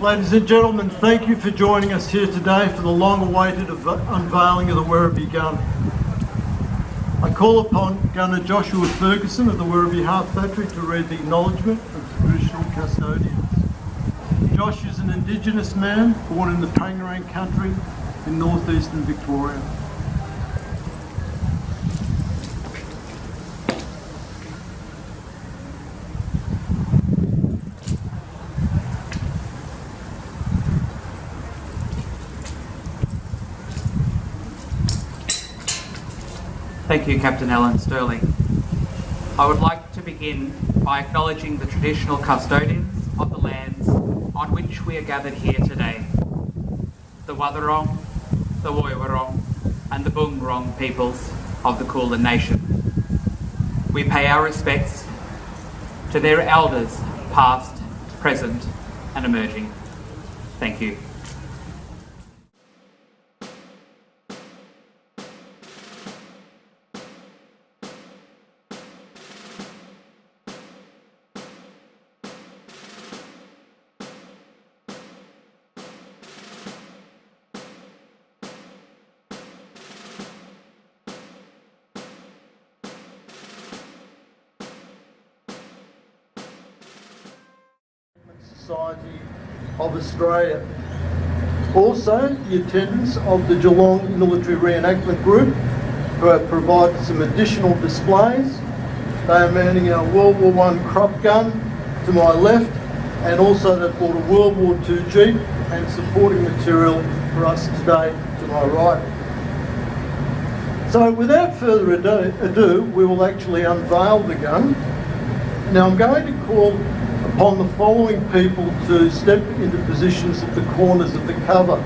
Ladies and gentlemen, thank you for joining us here today for the long-awaited unveiling of the Werribee Gun. I call upon Gunner Joshua Ferguson of the Werribee Half Battery to read the acknowledgement of the traditional custodians. Josh is an Indigenous man born in the Pangarang country in northeastern Victoria. Thank you, Captain Alan Sterling. I would like to begin by acknowledging the traditional custodians of the lands on which we are gathered here today, the Wathaurong, the Woiwurrung and the Boonwurrung peoples of the Kulin Nation. We pay our respects to their elders, past, present and emerging. Thank you. Society of Australia. Also, the attendance of the Geelong Military Reenactment Group, who have provided some additional displays. They are manning our World War I crop gun to my left, and also they've brought a World War II Jeep and supporting material for us today to my right. So without further ado, we will actually unveil the gun. Now I'm going to call upon the following people to step into positions at the corners of the cover.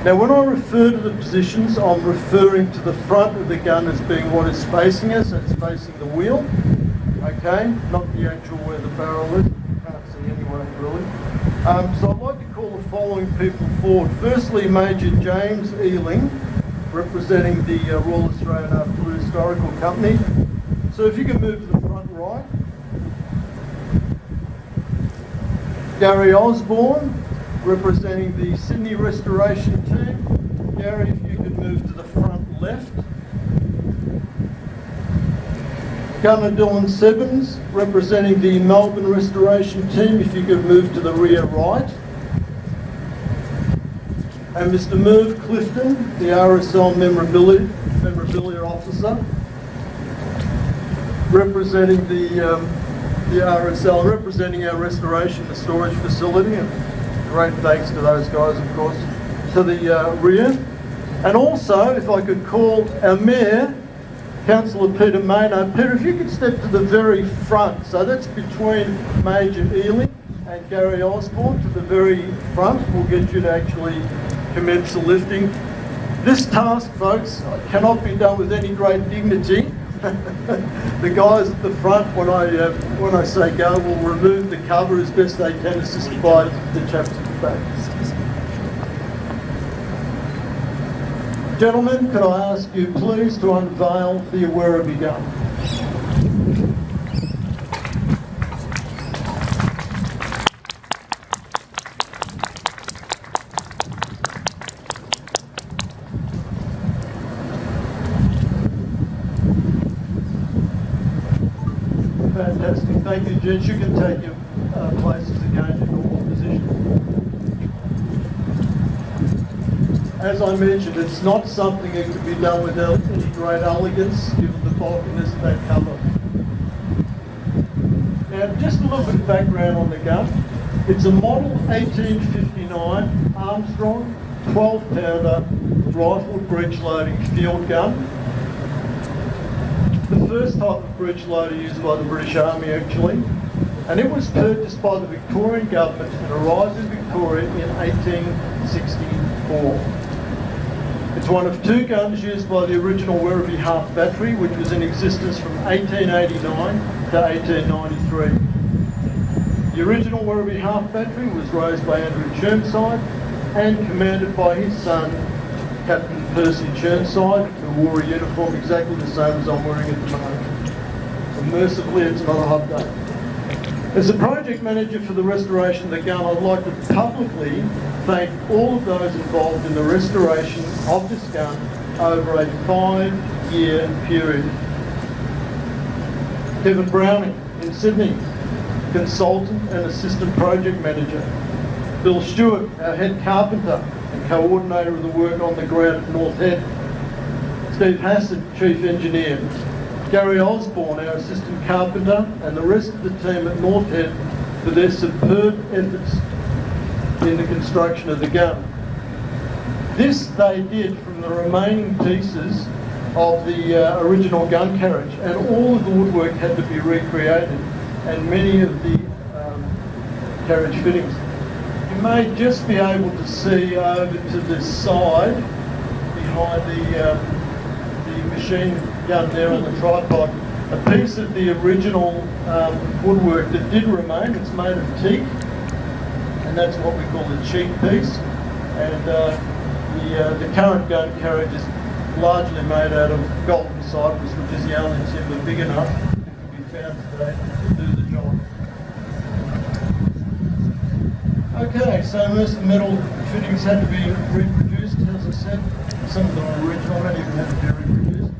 Now when I refer to the positions, I'm referring to the front of the gun as being what is facing us, it's facing the wheel, okay, not the actual where the barrel is, you can't see anyway really. So I'd like to call the following people forward. Firstly, Major James Ealing, representing the Royal Australian Artillery Historical Company. So if you can move to the front right. Gary Osborne, representing the Sydney Restoration Team. Gary, if you could move to the front left. Gunner Dylan Sevens, representing the Melbourne Restoration Team. If you could move to the rear right. And Mr. Merv Clifton, the RSL Memorabilia Officer, representing the RSL, representing our restoration and storage facility, and great thanks to those guys, of course, to the rear. And also, if I could call our Mayor, Councillor Peter Maynard. Peter, if you could step to the very front, so that's between Major Ealing and Gary Osborne, to the very front. We'll get you to actually commence the lifting. This task, folks, cannot be done with any great dignity. The guys at the front, when I say go, will remove the cover as best they can, assisted by the chaps at the back. Gentlemen, could I ask you please to unveil the Werribee Gun? Fantastic. Thank you, gents. You can take your places again in normal position. As I mentioned, it's not something that could be done without any great elegance, given the bulkiness of that cover. Now, just a little bit of background on the gun. It's a model 1859 Armstrong 12-pounder rifled breech loading field gun. The first type of breech loader used by the British Army actually, and it was purchased by the Victorian government and arrived in Victoria in 1864. It's one of two guns used by the original Werribee Half Battery, which was in existence from 1889 to 1893. The original Werribee Half Battery was raised by Andrew Chirnside and commanded by his son, Captain Percy Chirnside, who wore a uniform exactly the same as I'm wearing at the moment. So mercifully, it's not a hot day. As the project manager for the restoration of the gun, I'd like to publicly thank all of those involved in the restoration of this gun over a 5-year period. Kevin Browning in Sydney, consultant and assistant project manager. Bill Stewart, our head carpenter and coordinator of the work on the ground at North Head. Steve Hassett, chief engineer. Gary Osborne, our assistant carpenter, and the rest of the team at North Head for their superb efforts in the construction of the gun. This they did from the remaining pieces of the original gun carriage, and all of the woodwork had to be recreated, and many of the carriage fittings. You may just be able to see over to this side, behind the machine gun there on the tripod, a piece of the original woodwork that did remain. It's made of teak, and that's what we call the cheek piece. And the current gun carriage is largely made out of golden cypress, which is the only timber big enough that can be found today to do the job. Okay, so most of the metal fittings had to be reproduced, as I said. Some of them are original, many of them had to be reproduced.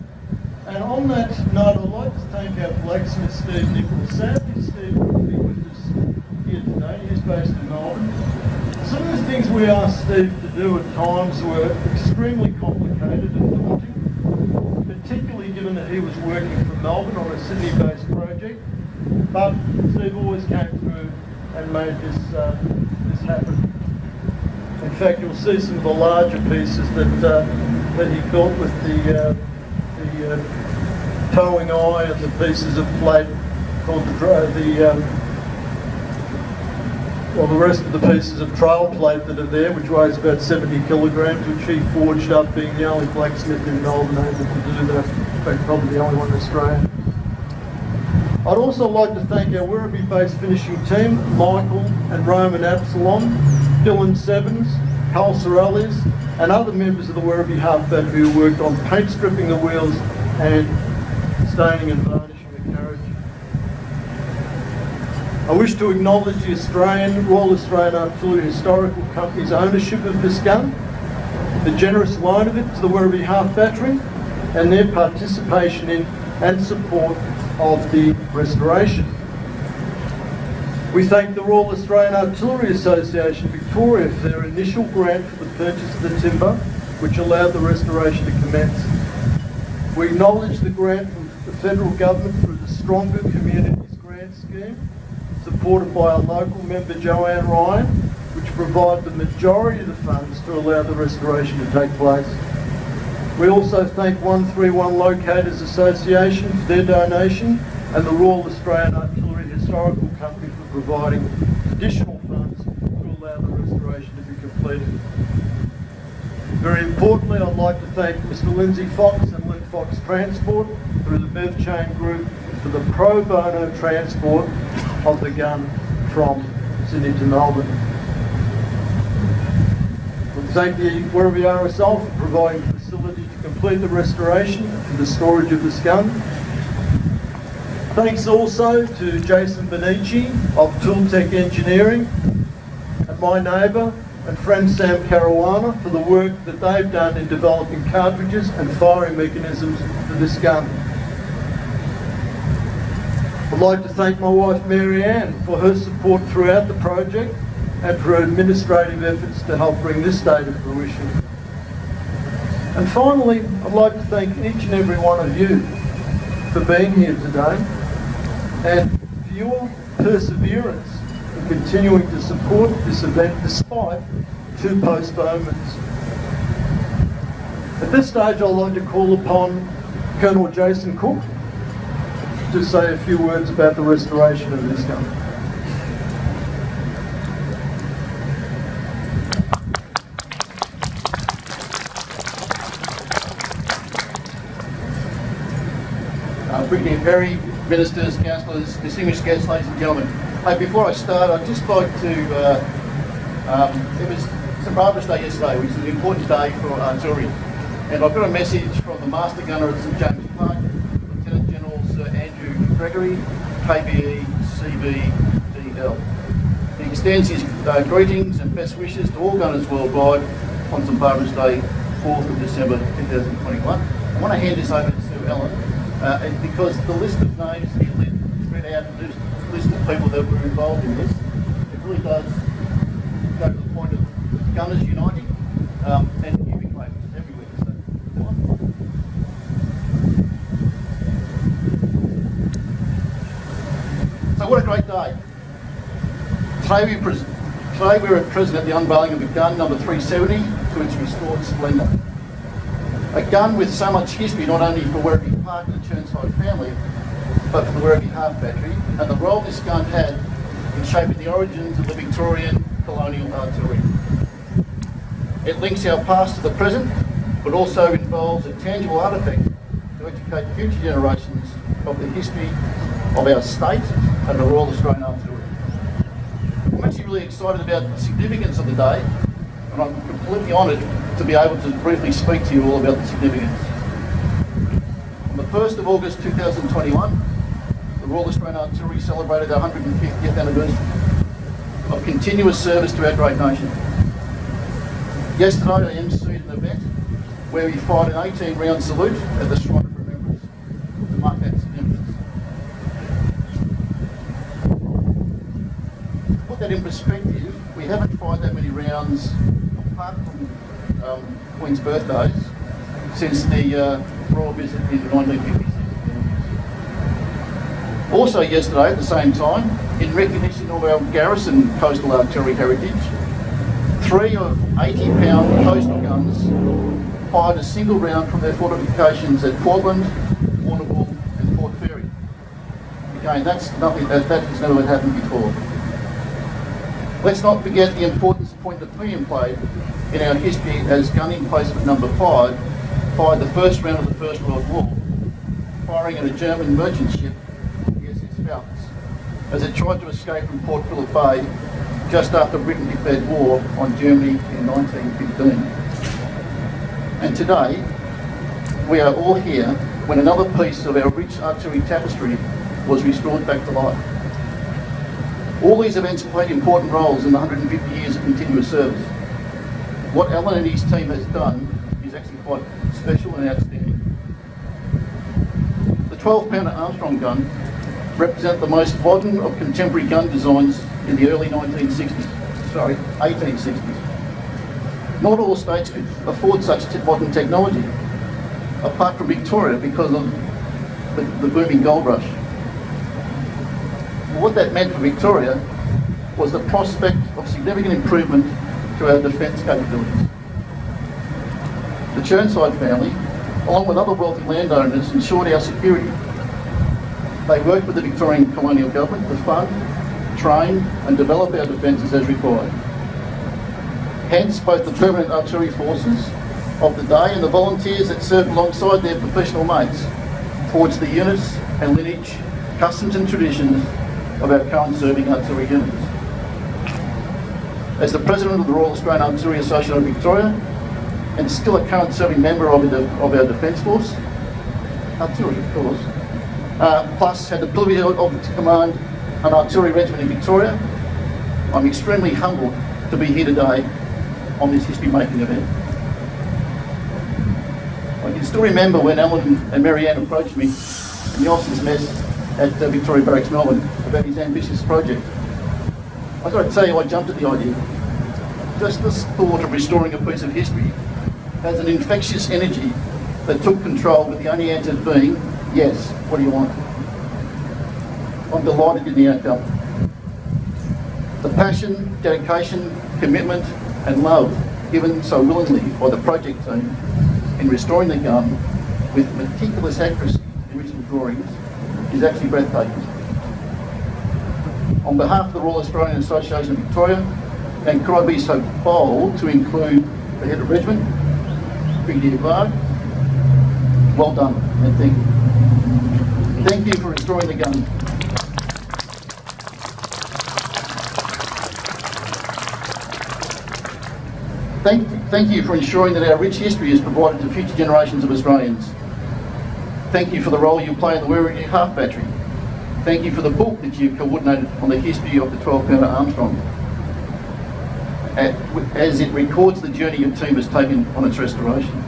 And on that note, I'd like to thank our blacksmith, Steve Nichols. Sadly, Steve couldn't be with us here today. He's based in Melbourne. Some of the things we asked Steve to do at times were extremely complicated and daunting, particularly given that he was working from Melbourne on a Sydney-based project. But Steve always came through and made this happen. In fact, you'll see some of the larger pieces that he built with the towing eye and the pieces of plate called the rest of the pieces of trail plate that are there, which weighs about 70 kilograms, which he forged up, being the only blacksmith in Melbourne able to do that. In fact, probably the only one in Australia. I'd also like to thank our Werribee-based finishing team, Michael and Roman Absalom, Dylan Sevens, Carl Sorellis, and other members of the Werribee Half Factory who worked on paint stripping the wheels and staining and varnishing the carriage. I wish to acknowledge the Royal Australian Artillery Historical Company's ownership of this gun, the generous loan of it to the Werribee Half Factory, and their participation in and support of the restoration. We thank the Royal Australian Artillery Association Victoria for their initial grant for the purchase of the timber, which allowed the restoration to commence. We acknowledge the grant from the federal government through the Stronger Communities Grant Scheme, supported by our local member Joanne Ryan, which provided the majority of the funds to allow the restoration to take place. We also thank 131 Locators Association for their donation, and the Royal Australian Artillery Historical Company for providing additional funds to allow the restoration to be completed. Very importantly, I'd like to thank Mr. Lindsay Fox and Lynn Fox Transport through the Bev Chain Group for the pro bono transport of the gun from Sydney to Melbourne. We thank the Werribee RSL for providing the facility to complete the restoration and the storage of this gun. Thanks also to Jason Benici of Tooltech Engineering and my neighbour and friend Sam Caruana for the work that they've done in developing cartridges and firing mechanisms for this gun. I'd like to thank my wife Mary Ann for her support throughout the project and for her administrative efforts to help bring this day to fruition. And finally, I'd like to thank each and every one of you for being here today and for your perseverance in continuing to support this event despite 2 postponements. At this stage, I'd like to call upon Colonel Jason Cook to say a few words about the restoration of this gun. Brigadeer Perry, ministers, councillors, distinguished guests, ladies and gentlemen. Before I start, I'd just like to, it was St Barbara's Day yesterday, which is an important day for artillery. And I've got a message from the Master Gunner at St James Park, Lieutenant General Sir Andrew Gregory, KBE, CB, unveiled. He extends his greetings and best wishes to all gunners worldwide on St Barbara's Day, 4th of December 2021. I want to hand this over to Ellen, and because the list of names he read out, the list of people that were involved in this, it really does go to the point of gunners uniting and giving claims everywhere. So what a great day. Today we're present at the unveiling of a gun number 370 to its restored splendour. A gun with so much history not only for Werribee Park and the Churnside family, but for the Werribee Half Battery, and the role this gun had in shaping the origins of the Victorian colonial artillery. It links our past to the present, but also involves a tangible artefact to educate future generations of the history of our state and the Royal Australian Artillery. I'm actually really excited about the significance of the day, and I'm completely honoured to be able to briefly speak to you all about the significance. On the 1st of August 2021, the Royal Australian Artillery celebrated our 150th anniversary of continuous service to our great nation. Yesterday I emceed an event where we fired an 18-round salute at the Shrine of Remembrance to mark that significance. To put that in perspective, we haven't fired that many rounds, apart from Queen's birthdays, since the royal visit in 1956. Also yesterday, at the same time, in recognition of our garrison coastal artillery heritage, 3 of 80-pound coastal guns fired a single round from their fortifications at Portland, Warrnambool and Port Fairy. Again, that has never happened before. Let's not forget the importance Point of Pillion played in our history, as gun emplacement number 5 fired the first round of the First World War, firing at a German merchant ship, the SS Falcons, as it tried to escape from Port Phillip Bay just after Britain declared war on Germany in 1915. And today, we are all here when another piece of our rich artillery tapestry was restored back to life. All these events played important roles in the 150 years of continuous service. What Alan and his team has done is actually quite special and outstanding. The 12-pounder Armstrong gun represents the most modern of contemporary gun designs in the early 1860s. Not all states could afford such modern technology, apart from Victoria because of the booming gold rush. What that meant for Victoria was the prospect of significant improvement to our defence capabilities. The Churnside family, along with other wealthy landowners, ensured our security. They worked with the Victorian colonial government to fund, train and develop our defences as required. Hence, both the permanent artillery forces of the day and the volunteers that served alongside their professional mates forged the units and lineage, customs and traditions of our current serving artillery units. As the President of the Royal Australian Artillery Association of Victoria, and still a current serving member of our Defence Force, artillery of course, plus had the privilege to command an artillery regiment in Victoria, I'm extremely humbled to be here today on this history-making event. I can still remember when Alan and Marianne approached me in the officers' mess at Victoria Barracks, Melbourne, about his ambitious project. I've got to tell you, I jumped at the idea. Just the thought of restoring a piece of history has an infectious energy that took control, with the only answer being, yes, what do you want? I'm delighted in the outcome. The passion, dedication, commitment and love given so willingly by the project team in restoring the gun with meticulous accuracy to the original drawings is actually breathtaking. On behalf of the Royal Australian Association of Victoria, and could I be so bold to include the head of regiment, Brigadier Varg, well done and thank you. Thank you for restoring the gun. Thank you for ensuring that our rich history is provided to future generations of Australians. Thank you for the role you play in the Werribee Half Battery. Thank you for the book that you coordinated on the history of the 12-pounder Armstrong, as it records the journey your team has taken on its restoration.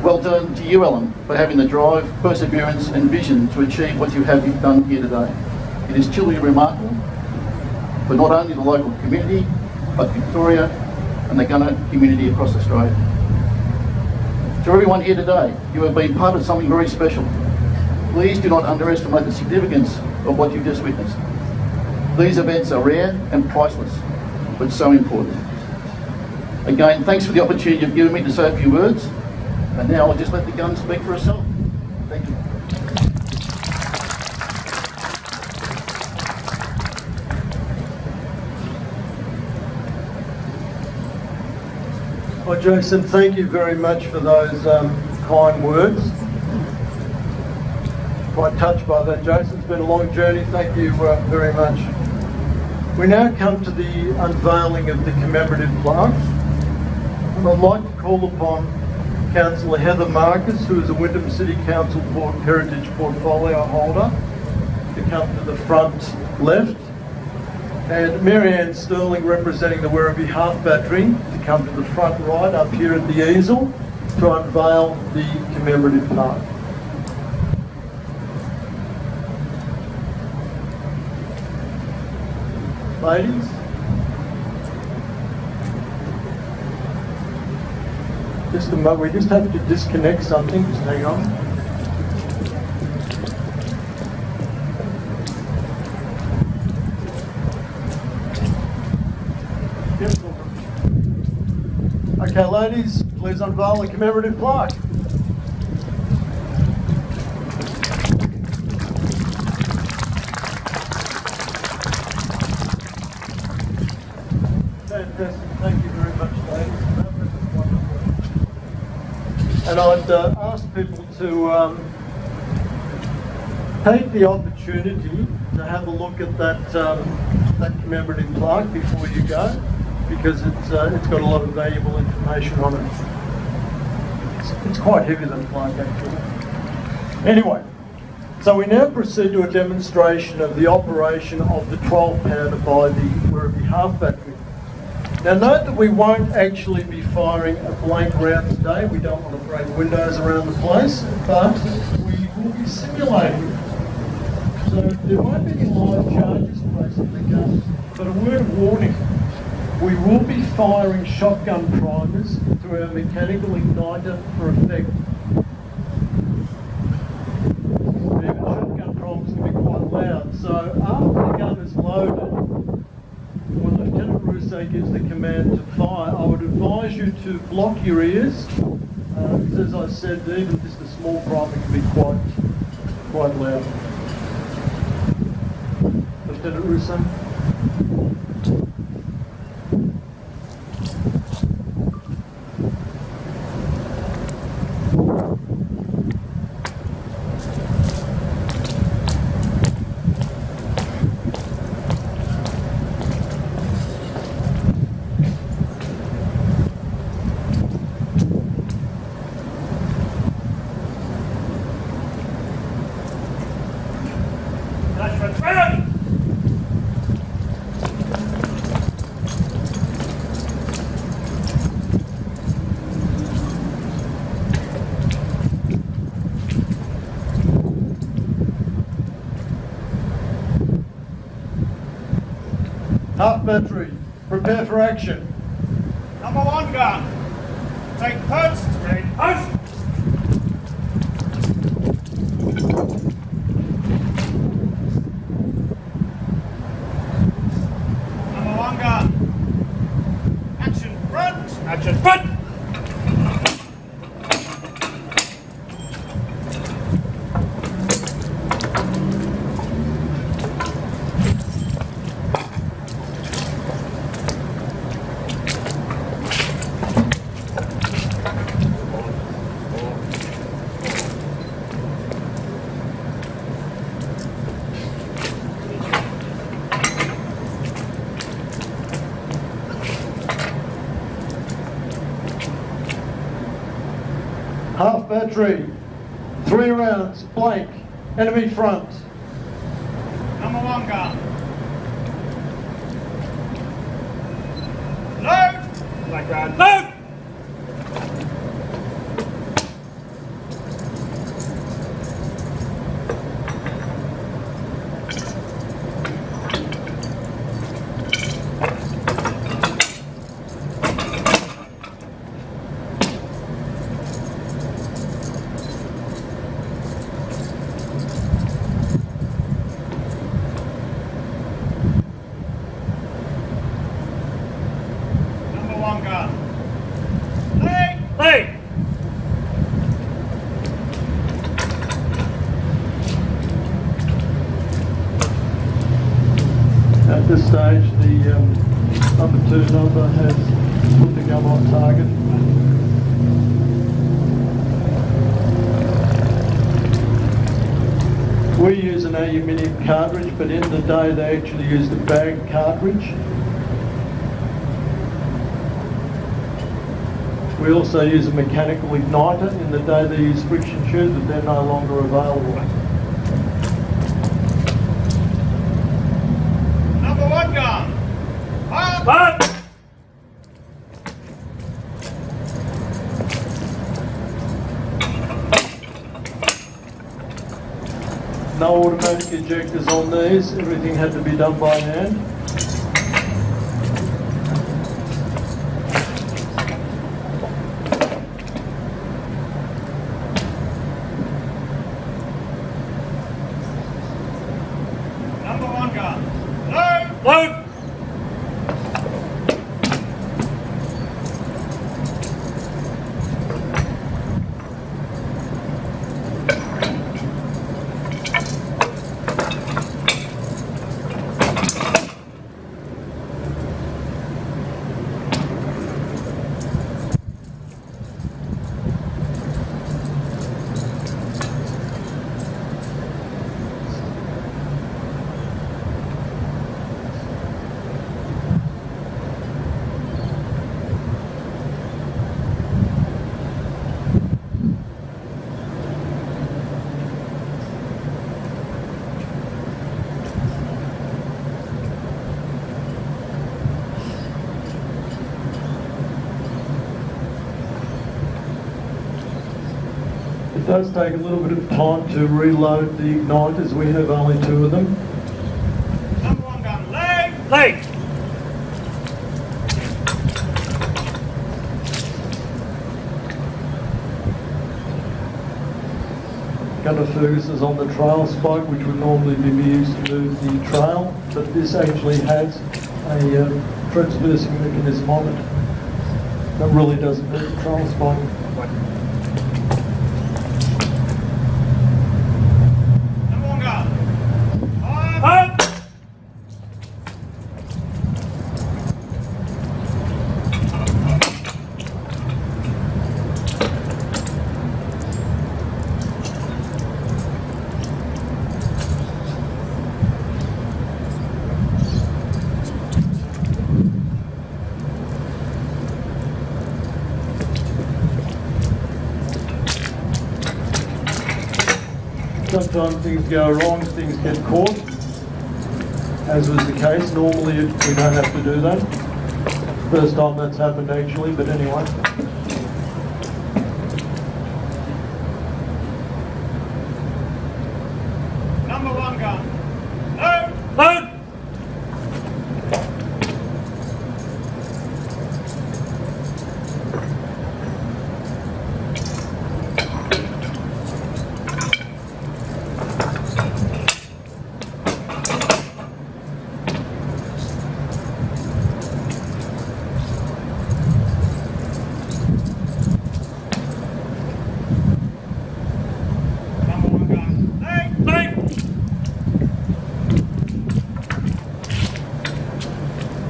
Well done to you, Alan, for having the drive, perseverance and vision to achieve what you have done here today. It is truly remarkable for not only the local community, but Victoria and the gunner community across Australia. To everyone here today, you have been part of something very special. Please do not underestimate the significance of what you've just witnessed. These events are rare and priceless, but so important. Again, thanks for the opportunity you've given me to say a few words, and now I'll just let the gun speak for itself. Thank you. Well, Jason, thank you very much for those kind words. Quite touched by that, Jason. It's been a long journey. Thank you very much. We now come to the unveiling of the commemorative plaque, and I'd like to call upon Councillor Heather Marcus, who is a Wyndham City Council Heritage Portfolio holder, to come to the front left, and Mary Ann Sterling, representing the Werribee Half Battery, to come to the front right up here at the easel to unveil the commemorative plaque. Ladies. Just a moment, we just have to disconnect something, just hang on. Okay, ladies, please unveil the commemorative plaque. Fantastic. Thank you very much, ladies. That was wonderful. And I'd ask people to take the opportunity to have a look at that commemorative plaque before you go, because it's got a lot of valuable information on it. It's quite heavy, that plaque, actually. Anyway, so we now proceed to a demonstration of the operation of the 12-pounder by the Werribee Half Battery. Now note that we won't actually be firing a blank round today. We don't want to break windows around the place, but we will be simulating it. So there won't be any live charges placed in the gun, but a word of warning. We will be firing shotgun primers through our mechanical igniter for effect. Even shotgun primers can be quite loud. So after the gun is loaded, when Lieutenant Rousseau gives the command to fire, I would advise you to block your ears. Because as I said, even just a small primer can be quite loud. Lieutenant Rousseau? Half battery, prepare for action. Number 1 gun. Take post. Take post. Number 1 gun. Action front. Action front. Half battery, 3 rounds, blank, enemy front. gun. Load. Black gun. Load. Number one gun. Lead. Lead. At this stage, the number 2 number has put the gun on target. We use an aluminium cartridge, but in the day they actually used a bag cartridge. We also use a mechanical igniter. In the day they use friction tubes, but they're no longer available. Number one gun. Fire. No automatic ejectors on these. Everything had to be done by hand. Number one gun. Load. Load. It does take a little bit of time to reload the igniters. We have only 2 of them. Number one gun. Leg. Leg. Gunner Fergus is on the trail spike, which would normally be used to move the trail, but this actually has a transversing mechanism on it that really doesn't move the trail spike. Number one gun. Fire. Sometimes things go wrong, things get caught, as was the case. Normally we don't have to do that. First time that's happened actually, but anyway. Number one gun. Load. Load. Number one gun. Leg. Leg.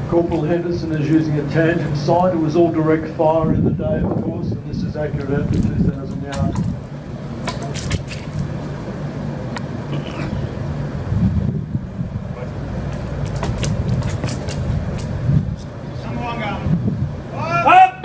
Corporal Henderson is using a tangent sight. It was all direct fire in the day, of course, and this is accurate out to 2,000 yards. Number one gun. Fire.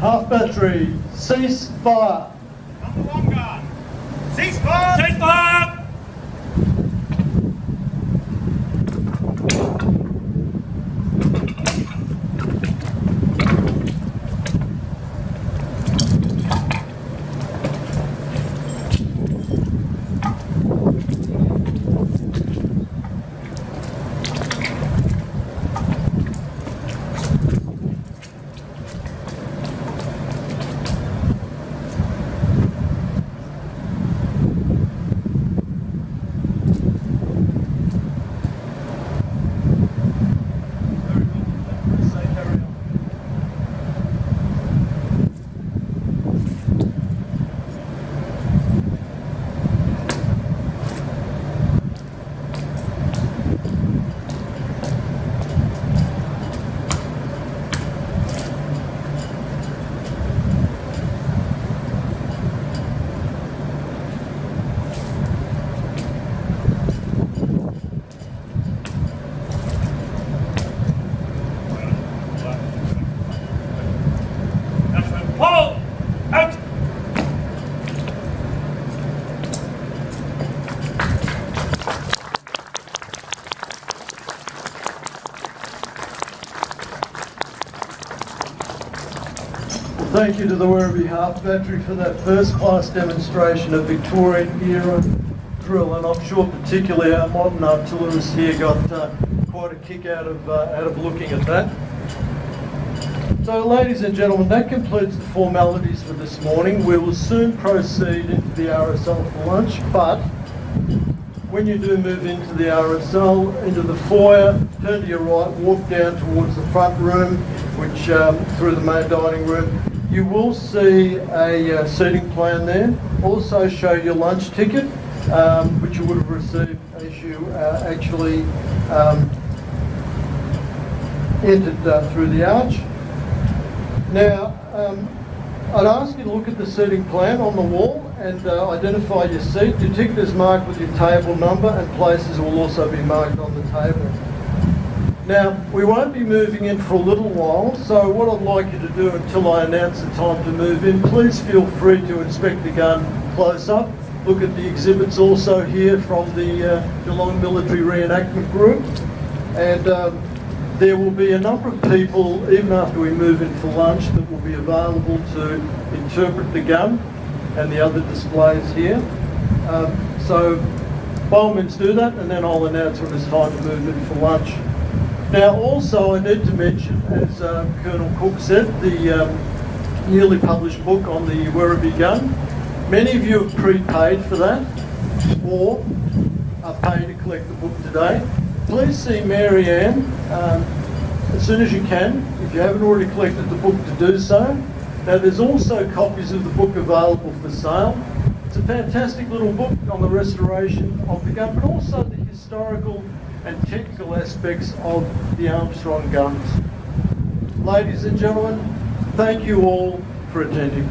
Half battery, cease fire. Number 1 gun. Cease fire! Cease fire! Hold! Out! Thank you to the Werribee Half Battery for that first class demonstration of Victorian era drill, and I'm sure particularly our modern artillerists here got quite a kick out of looking at that. So ladies and gentlemen, that completes the formalities for this morning. We will soon proceed into the RSL for lunch, but when you do move into the RSL, into the foyer, turn to your right, walk down towards the front room, which through the main dining room, you will see a seating plan there. Also show your lunch ticket, which you would have received as you actually entered through the arch. Now, I'd ask you to look at the seating plan on the wall and identify your seat. Your ticket is marked with your table number, and places will also be marked on the table. Now, we won't be moving in for a little while, so what I'd like you to do until I announce the time to move in, please feel free to inspect the gun close up. Look at the exhibits also here from the Geelong Military Reenactment Group. And there will be a number of people, even after we move in for lunch, that will be available to interpret the gun and the other displays here. So by all means do that, and then I'll announce when it's time to move in for lunch. Now also I need to mention, as Colonel Cook said, the newly published book on the Werribee Gun. Many of you have prepaid for that, or are paying to collect the book today. Please see Mary Ann as soon as you can, if you haven't already collected the book, to do so. Now there's also copies of the book available for sale. It's a fantastic little book on the restoration of the gun, but also the historical and technical aspects of the Armstrong guns. Ladies and gentlemen, thank you all for attending.